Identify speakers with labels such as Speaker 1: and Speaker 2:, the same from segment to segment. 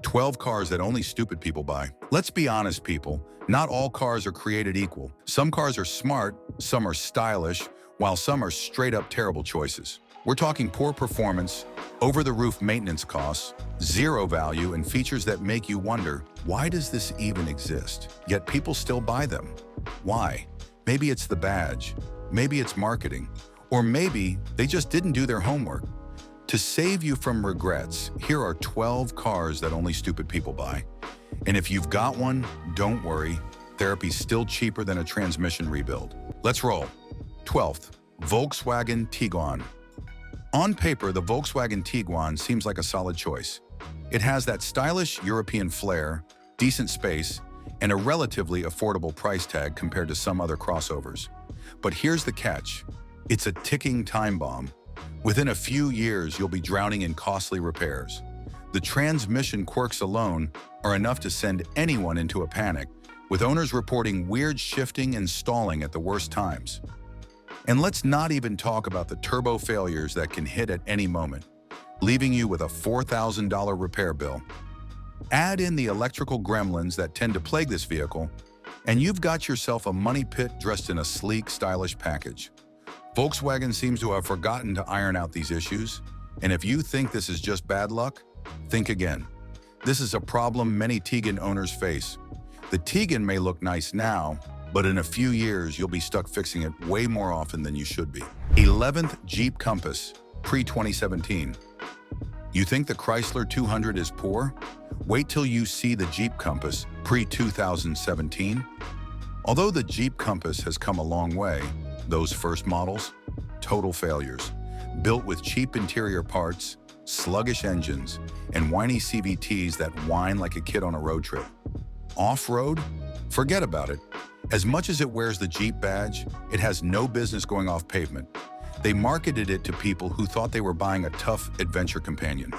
Speaker 1: 12 cars that only stupid people buy. Let's be honest, people. Not all cars are created equal. Some cars are smart, some are stylish, while some are straight-up terrible choices. We're talking poor performance, over-the-roof maintenance costs, zero value, and features that make you wonder, why does this even exist? Yet people still buy them. Why? Maybe it's the badge, maybe it's marketing, or maybe they just didn't do their homework. To save you from regrets, here are 12 cars that only stupid people buy. And if you've got one, don't worry, therapy's still cheaper than a transmission rebuild. Let's roll. 12th, Volkswagen Tiguan. On paper, the Volkswagen Tiguan seems like a solid choice. It has that stylish European flair, decent space, and a relatively affordable price tag compared to some other crossovers. But here's the catch. It's a ticking time bomb. Within a few years, you'll be drowning in costly repairs. The transmission quirks alone are enough to send anyone into a panic, with owners reporting weird shifting and stalling at the worst times. And let's not even talk about the turbo failures that can hit at any moment, leaving you with a $4,000 repair bill. Add in the electrical gremlins that tend to plague this vehicle, and you've got yourself a money pit dressed in a sleek, stylish package. Volkswagen seems to have forgotten to iron out these issues, and if you think this is just bad luck, think again. This is a problem many Tiguan owners face. The Tiguan may look nice now, but in a few years you'll be stuck fixing it way more often than you should be. 11th, Jeep Compass, pre-2017. You think the Chrysler 200 is poor? Wait till you see the Jeep Compass, pre-2017. Although the Jeep Compass has come a long way, those first models, total failures. Built with cheap interior parts, sluggish engines, and whiny CVTs that whine like a kid on a road trip. Off-road? Forget about it. As much as it wears the Jeep badge, it has no business going off pavement. They marketed it to people who thought they were buying a tough adventure companion.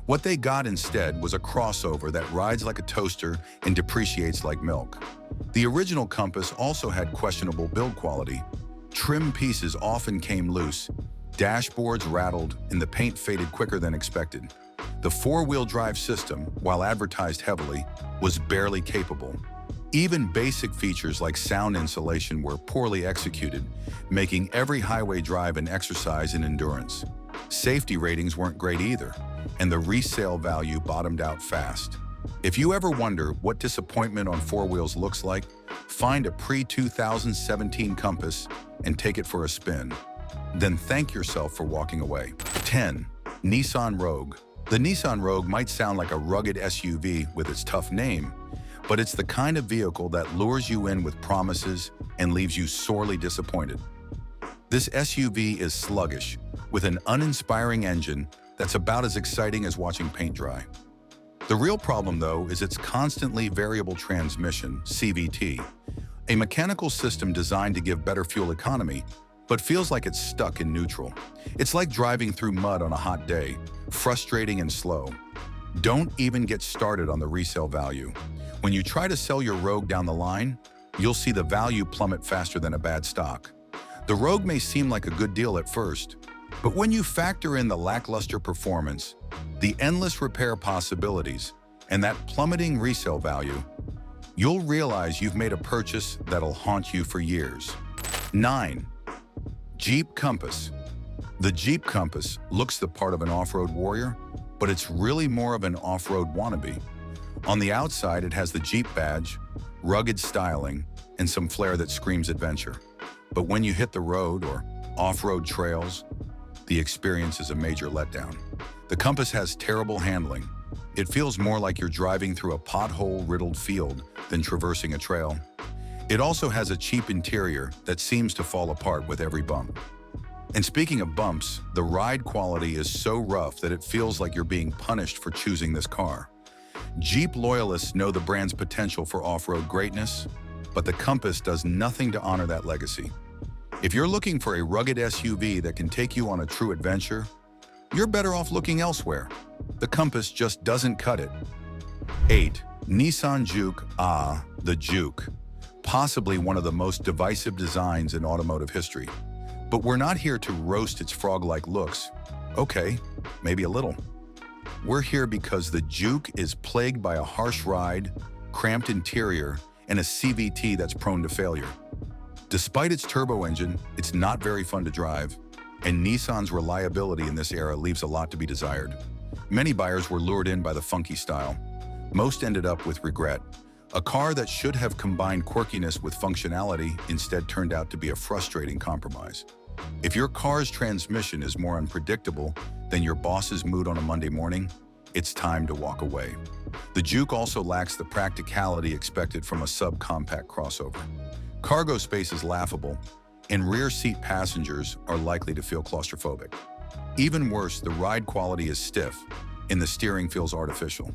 Speaker 1: What they got instead was a crossover that rides like a toaster and depreciates like milk. The original Compass also had questionable build quality. Trim pieces often came loose, dashboards rattled, and the paint faded quicker than expected. The four-wheel drive system, while advertised heavily, was barely capable. Even basic features like sound insulation were poorly executed, making every highway drive an exercise in endurance. Safety ratings weren't great either, and the resale value bottomed out fast. If you ever wonder what disappointment on four wheels looks like, find a pre-2017 Compass and take it for a spin. Then thank yourself for walking away. 10. Nissan Rogue. The Nissan Rogue might sound like a rugged SUV with its tough name, but it's the kind of vehicle that lures you in with promises and leaves you sorely disappointed. This SUV is sluggish, with an uninspiring engine that's about as exciting as watching paint dry. The real problem, though, is its constantly variable transmission, CVT, a mechanical system designed to give better fuel economy, but feels like it's stuck in neutral. It's like driving through mud on a hot day, frustrating and slow. Don't even get started on the resale value. When you try to sell your Rogue down the line, you'll see the value plummet faster than a bad stock. The Rogue may seem like a good deal at first, but when you factor in the lackluster performance, the endless repair possibilities, and that plummeting resale value, you'll realize you've made a purchase that'll haunt you for years. 9. Jeep Compass. The Jeep Compass looks the part of an off-road warrior, but it's really more of an off-road wannabe. On the outside, it has the Jeep badge, rugged styling, and some flair that screams adventure. But when you hit the road or off-road trails, the experience is a major letdown. The Compass has terrible handling. It feels more like you're driving through a pothole-riddled field than traversing a trail. It also has a cheap interior that seems to fall apart with every bump. And speaking of bumps, the ride quality is so rough that it feels like you're being punished for choosing this car. Jeep loyalists know the brand's potential for off-road greatness, but the Compass does nothing to honor that legacy. If you're looking for a rugged SUV that can take you on a true adventure, you're better off looking elsewhere. The Compass just doesn't cut it. 8. Nissan Juke. The Juke. Possibly one of the most divisive designs in automotive history. But we're not here to roast its frog-like looks. Okay, maybe a little. We're here because the Juke is plagued by a harsh ride, cramped interior, and a CVT that's prone to failure. Despite its turbo engine, it's not very fun to drive, and Nissan's reliability in this era leaves a lot to be desired. Many buyers were lured in by the funky style. Most ended up with regret. A car that should have combined quirkiness with functionality instead turned out to be a frustrating compromise. If your car's transmission is more unpredictable than your boss's mood on a Monday morning, it's time to walk away. The Juke also lacks the practicality expected from a subcompact crossover. Cargo space is laughable, and rear seat passengers are likely to feel claustrophobic. Even worse, the ride quality is stiff, and the steering feels artificial.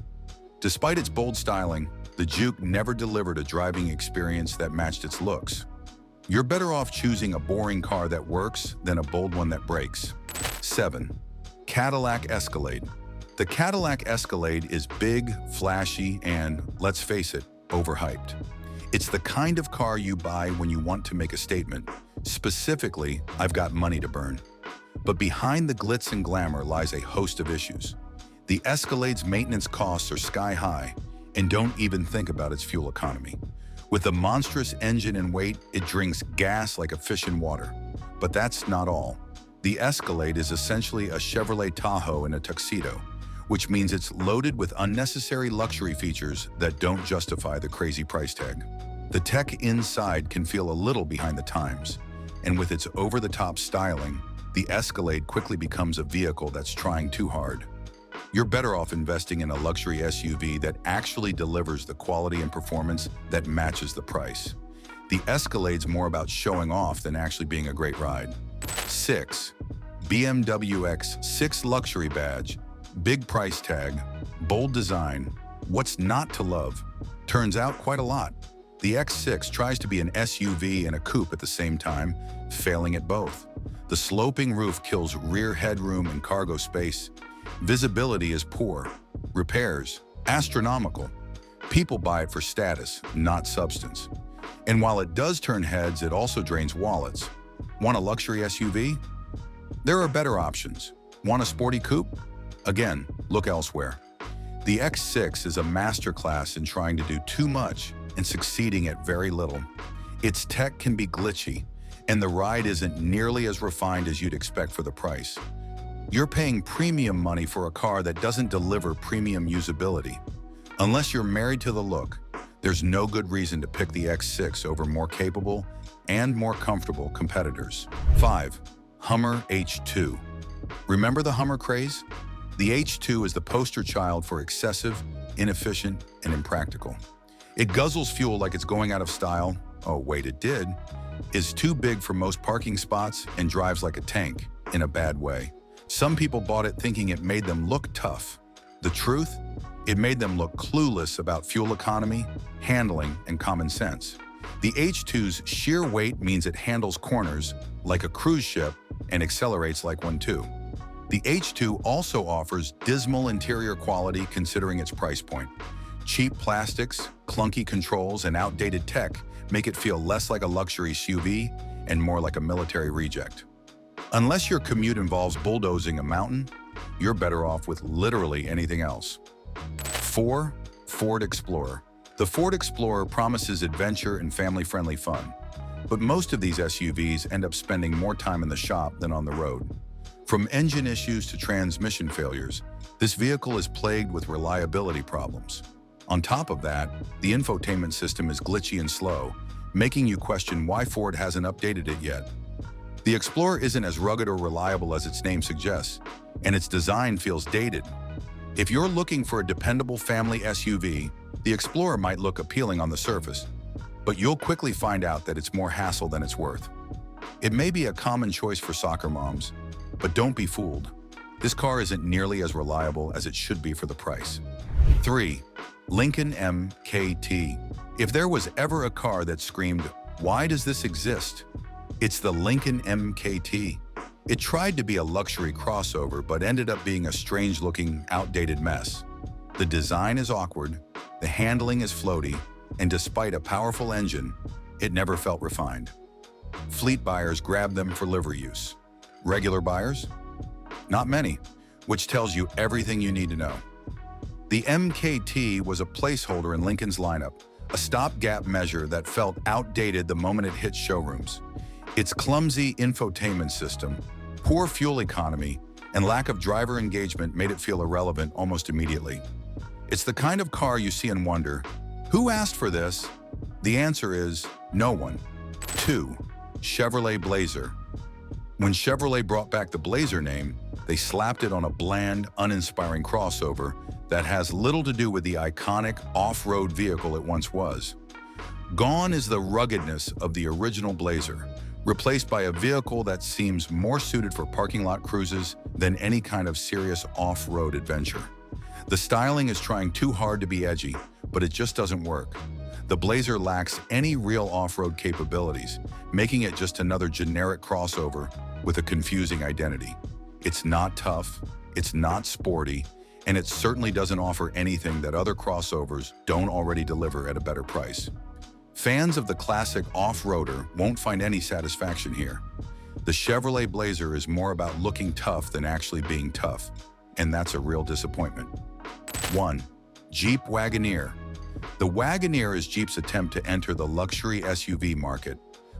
Speaker 1: Despite its bold styling, the Juke never delivered a driving experience that matched its looks. You're better off choosing a boring car that works than a bold one that breaks. 7. Cadillac Escalade. The Cadillac Escalade is big, flashy, and, let's face it, overhyped. It's the kind of car you buy when you want to make a statement. Specifically, I've got money to burn. But behind the glitz and glamour lies a host of issues. The Escalade's maintenance costs are sky high, and don't even think about its fuel economy. With a monstrous engine and weight, it drinks gas like a fish in water. But that's not all. The Escalade is essentially a Chevrolet Tahoe in a tuxedo, which means it's loaded with unnecessary luxury features that don't justify the crazy price tag. The tech inside can feel a little behind the times, and with its over-the-top styling, the Escalade quickly becomes a vehicle that's trying too hard. You're better off investing in a luxury SUV that actually delivers the quality and performance that matches the price. The Escalade's more about showing off than actually being a great ride. 6. BMW X6 Luxury Badge. Big price tag, bold design. What's not to love? Turns out quite a lot. The X6 tries to be an SUV and a coupe at the same time, failing at both. The sloping roof kills rear headroom and cargo space. Visibility is poor. Repairs, astronomical. People buy it for status, not substance. And while it does turn heads, it also drains wallets. Want a luxury SUV? There are better options. Want a sporty coupe? Again, look elsewhere. The X6 is a masterclass in trying to do too much and succeeding at very little. Its tech can be glitchy, and the ride isn't nearly as refined as you'd expect for the price. You're paying premium money for a car that doesn't deliver premium usability. Unless you're married to the look, there's no good reason to pick the X6 over more capable and more comfortable competitors. 5. Hummer H2. Remember the Hummer craze? The H2 is the poster child for excessive, inefficient, and impractical. It guzzles fuel like it's going out of style. Oh, wait, it did. Is too big for most parking spots and drives like a tank, in a bad way. Some people bought it thinking it made them look tough. The truth? It made them look clueless about fuel economy, handling, and common sense. The H2's sheer weight means it handles corners like a cruise ship and accelerates like one too. The H2 also offers dismal interior quality considering its price point. Cheap plastics, clunky controls, and outdated tech make it feel less like a luxury SUV and more like a military reject. Unless your commute involves bulldozing a mountain, you're better off with literally anything else. 4. Ford Explorer. The Ford Explorer promises adventure and family-friendly fun, but most of these SUVs end up spending more time in the shop than on the road. From engine issues to transmission failures, this vehicle is plagued with reliability problems. On top of that, the infotainment system is glitchy and slow, making you question why Ford hasn't updated it yet. The Explorer isn't as rugged or reliable as its name suggests, and its design feels dated. If you're looking for a dependable family SUV, the Explorer might look appealing on the surface, but you'll quickly find out that it's more hassle than it's worth. It may be a common choice for soccer moms, but don't be fooled. This car isn't nearly as reliable as it should be for the price. 3. Lincoln MKT. If there was ever a car that screamed, "Why does this exist?" It's the Lincoln MKT. It tried to be a luxury crossover, but ended up being a strange-looking, outdated mess. The design is awkward, the handling is floaty, and despite a powerful engine, it never felt refined. Fleet buyers grabbed them for livery use. Regular buyers? Not many. which tells you everything you need to know. The MKT was a placeholder in Lincoln's lineup, a stopgap measure that felt outdated the moment it hit showrooms. Its clumsy infotainment system, poor fuel economy, and lack of driver engagement made it feel irrelevant almost immediately. It's the kind of car you see and wonder, who asked for this? The answer is no one. 2. Chevrolet Blazer. When Chevrolet brought back the Blazer name, they slapped it on a bland, uninspiring crossover that has little to do with the iconic off-road vehicle it once was. Gone is the ruggedness of the original Blazer, replaced by a vehicle that seems more suited for parking lot cruises than any kind of serious off-road adventure. The styling is trying too hard to be edgy, but it just doesn't work. The Blazer lacks any real off-road capabilities, making it just another generic crossover with a confusing identity. It's not tough, it's not sporty, and it certainly doesn't offer anything that other crossovers don't already deliver at a better price. Fans of the classic off-roader won't find any satisfaction here. The Chevrolet Blazer is more about looking tough than actually being tough, and that's a real disappointment. 1. Jeep Wagoneer. The Wagoneer is Jeep's attempt to enter the luxury SUV market,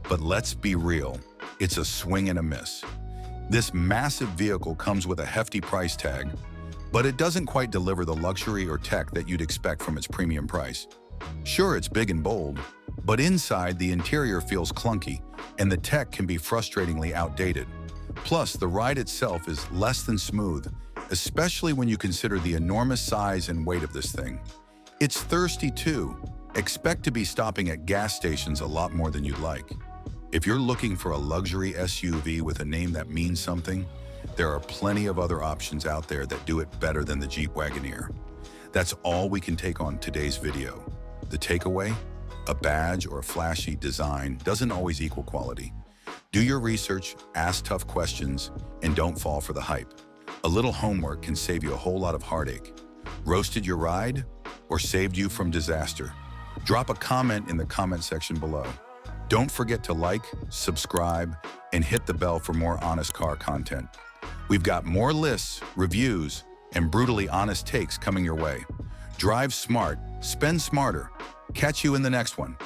Speaker 1: but let's be real, it's a swing and a miss. This massive vehicle comes with a hefty price tag, but it doesn't quite deliver the luxury or tech that you'd expect from its premium price. Sure, it's big and bold, but inside the interior feels clunky, and the tech can be frustratingly outdated. Plus, the ride itself is less than smooth, especially when you consider the enormous size and weight of this thing. It's thirsty too. Expect to be stopping at gas stations a lot more than you'd like. If you're looking for a luxury SUV with a name that means something, there are plenty of other options out there that do it better than the Jeep Wagoneer. That's all we can take on today's video. The takeaway? A badge or a flashy design doesn't always equal quality. Do your research, ask tough questions, and don't fall for the hype. A little homework can save you a whole lot of heartache. Roasted your ride or saved you from disaster? Drop a comment in the comment section below. Don't forget to like, subscribe, and hit the bell for more honest car content. We've got more lists, reviews, and brutally honest takes coming your way. Drive smart, spend smarter. Catch you in the next one.